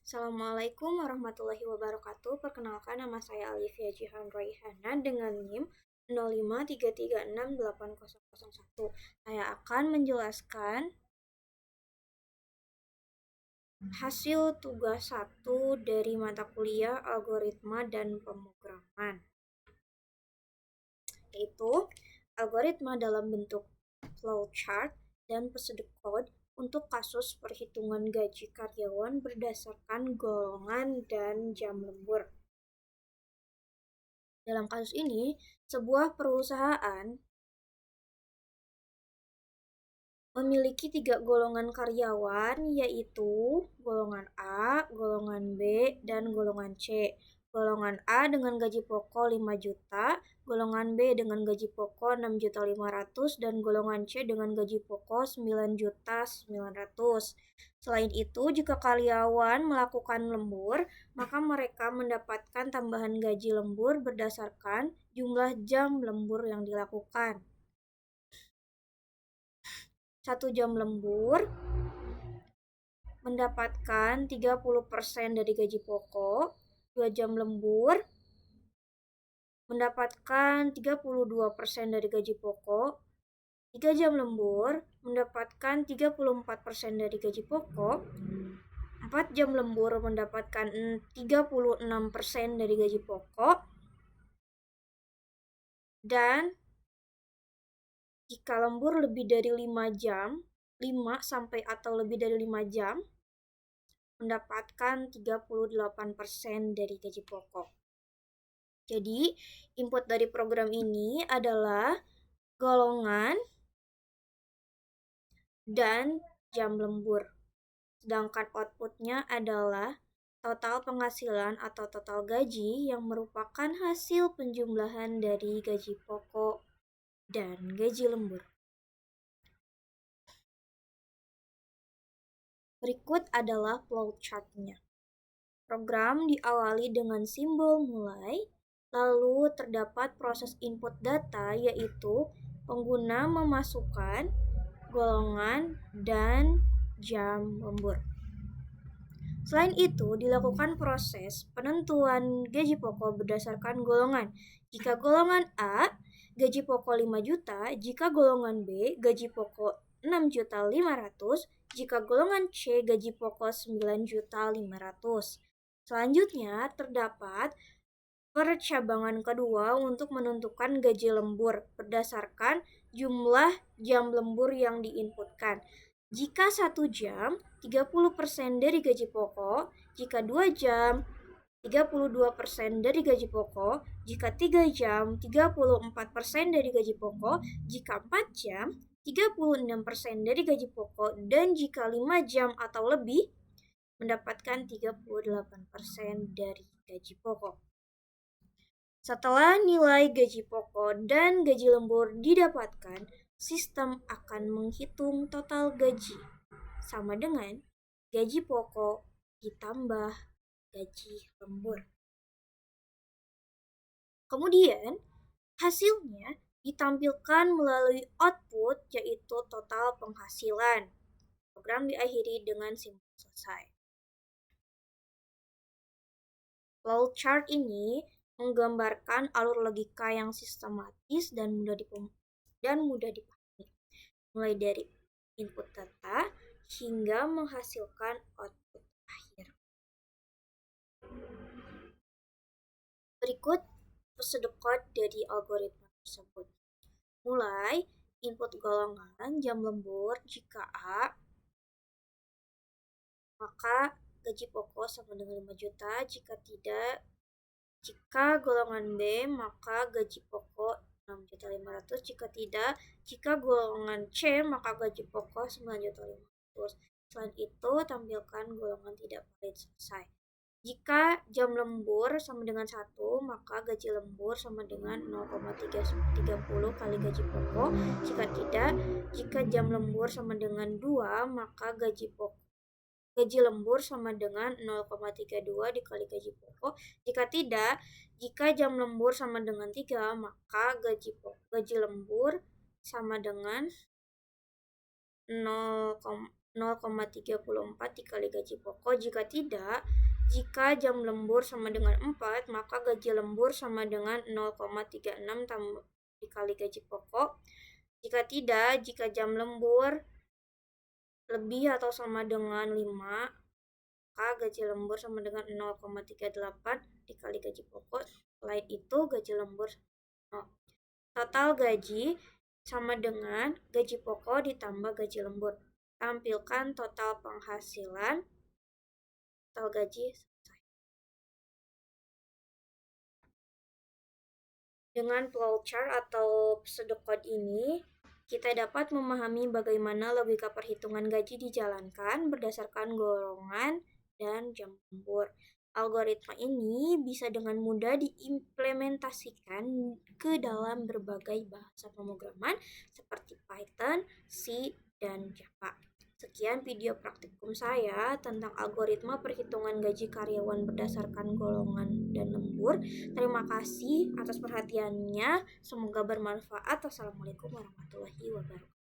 Assalamualaikum warahmatullahi wabarakatuh. Perkenalkan, nama saya Alivia Jihan Raihana dengan NIM 0533680001. Saya akan menjelaskan hasil tugas 1 dari mata kuliah Algoritma dan Pemrograman, yaitu algoritma dalam bentuk flowchart dan pseudocode untuk kasus perhitungan gaji karyawan berdasarkan golongan dan jam lembur. Dalam kasus ini, sebuah perusahaan memiliki 3 golongan karyawan, yaitu golongan A, golongan B, dan golongan C. Golongan A dengan gaji pokok 5 juta, golongan B dengan gaji pokok 6.500.000, dan golongan C dengan gaji pokok 9.900.000. Selain itu, jika karyawan melakukan lembur, maka mereka mendapatkan tambahan gaji lembur berdasarkan jumlah jam lembur yang dilakukan. 1 jam lembur mendapatkan 30% dari gaji pokok, 2 jam lembur mendapatkan 32% dari gaji pokok, 3 jam lembur mendapatkan 34% dari gaji pokok, 4 jam lembur mendapatkan 36% dari gaji pokok, dan jika lembur lebih dari 5 jam, 5 sampai atau lebih dari 5 jam, mendapatkan 38% dari gaji pokok. Jadi, input dari program ini adalah golongan dan jam lembur. Sedangkan outputnya adalah total penghasilan atau total gaji yang merupakan hasil penjumlahan dari gaji pokok dan gaji lembur. Berikut adalah flowchart-nya. Program diawali dengan simbol mulai, lalu terdapat proses input data, yaitu pengguna memasukkan golongan dan jam lembur. Selain itu, dilakukan proses penentuan gaji pokok berdasarkan golongan. Jika golongan A, gaji pokok 5 juta, jika golongan B, gaji pokok 6.500.000, jika golongan C, gaji pokok 9.500.000. Selanjutnya, terdapat percabangan kedua untuk menentukan gaji lembur berdasarkan jumlah jam lembur yang diinputkan. Jika 1 jam, 30% dari gaji pokok, jika 2 jam, 32% dari gaji pokok, jika 3 jam, 34% dari gaji pokok, jika 4 jam, 36% dari gaji pokok, dan jika 5 jam atau lebih, mendapatkan 38% dari gaji pokok. Setelah nilai gaji pokok dan gaji lembur didapatkan, sistem akan menghitung total gaji sama dengan gaji pokok ditambah gaji lembur. Kemudian, hasilnya ditampilkan melalui output, yaitu total penghasilan. Program diakhiri dengan simbol selesai. Flowchart ini menggambarkan alur logika yang sistematis dan mudah dipahami, mulai dari input data hingga menghasilkan output akhir. Berikut pseudocode dari algoritma tersebut. Mulai input golongan jam lembur, jika A, maka gaji pokok sama dengan 5 juta, jika tidak, jika golongan B, maka gaji pokok 6.500.000, jika tidak, jika golongan C, maka gaji pokok 9.500.000. Selain itu, tampilkan golongan tidak valid selesai. Jika jam lembur sama dengan 1, maka gaji lembur sama dengan 0,330 kali gaji pokok. Jika tidak, jika jam lembur sama dengan 2, maka gaji lembur sama dengan 0,32 dikali gaji pokok. Jika tidak, jika jam lembur sama dengan 3, maka gaji lembur sama dengan 0,34 dikali gaji pokok. Jika tidak, jika jam lembur sama dengan 4, maka gaji lembur sama dengan 0,36 dikali gaji pokok. Jika tidak, jika jam lembur lebih atau sama dengan 5, maka gaji lembur sama dengan 0,38 dikali gaji pokok. Selain itu, gaji lembur 0. Total gaji sama dengan gaji pokok ditambah gaji lembur. Tampilkan total penghasilan, total gaji, selesai. Dengan flowchart atau pseudocode ini, kita dapat memahami bagaimana logika perhitungan gaji dijalankan berdasarkan golongan dan jam lembur. Algoritma ini bisa dengan mudah diimplementasikan ke dalam berbagai bahasa pemrograman seperti Python, C, dan Java. Sekian video praktikum saya tentang algoritma perhitungan gaji karyawan berdasarkan golongan dan lembur. Terima kasih atas perhatiannya. Semoga bermanfaat. Wassalamualaikum warahmatullahi wabarakatuh.